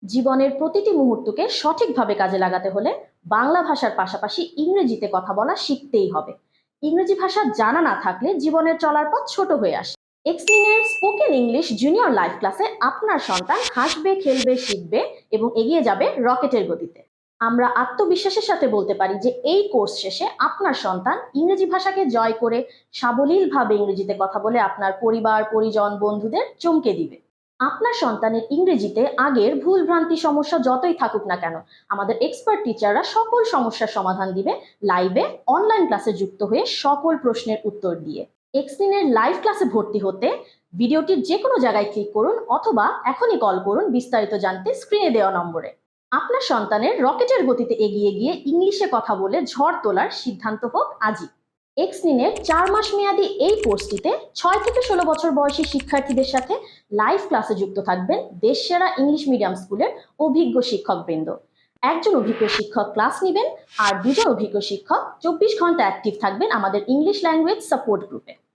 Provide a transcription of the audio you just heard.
জীবনের প্রতিটি মুহূর্তকে সঠিকভাবে কাজে লাগাতে হলে বাংলা ভাষার পাশাপাশি ইংরেজিতে কথা বলা শিখতেই হবে। ইংরেজি ভাষা জানা না থাকলে জীবনের চলার পথ ছোট হয়ে আসে। এক্সনিনের স্পোকেন ইংলিশ জুনিয়র লাইভ ক্লাসে আপনার সন্তান হাসবে, খেলবে, শিখবে এবং এগিয়ে যাবে রকেটের গতিতে। আমরা আত্মবিশ্বাসের সাথে বলতে পারি যে এই কোর্স শেষে আপনার সন্তান ইংরেজি ভাষাকে জয় করে সাবলীলভাবে ইংরেজিতে কথা বলে আপনার পরিবার, পরিজন, বন্ধুদের চমকে দিবে। আপনার সন্তানের ইংরেজিতে আগের ভুলভ্রান্তি সমস্যা যতই থাকুক না কেন, আমাদের এক্সপার্ট টিচাররা সকল সমস্যার সমাধান দিবে লাইভে অনলাইন ক্লাসে যুক্ত হয়ে সকল প্রশ্নের উত্তর দিয়ে। এক্সনিনের লাইভ ক্লাসে ভর্তি হতে ভিডিওটির যে কোনো জায়গায় ক্লিক করুন অথবা এখনই কল করুন বিস্তারিত জানতে স্ক্রিনে দেওয়া নম্বরে। আপনার সন্তানের রকেটের গতিতে এগিয়ে গিয়ে ইংলিশে কথা বলে ঝড় তোলার সিদ্ধান্ত হোক আজই। এক্সনিনের 4 মাস মেয়াদী এই কোর্সটিতে 6 থেকে 16 বছর বয়সী শিক্ষার্থীদের সাথে লাইভ ক্লাসে যুক্ত থাকবেন দেশসেরা ইংলিশ মিডিয়াম স্কুলের অভিজ্ঞ শিক্ষকবৃন্দ। একজন অভিজ্ঞ শিক্ষক ক্লাস নেবেন আর দুজন অভিজ্ঞ শিক্ষক 24 ঘন্টা অ্যাক্টিভ থাকবেন আমাদের ইংলিশ ল্যাঙ্গুয়েজ সাপোর্ট গ্রুপে।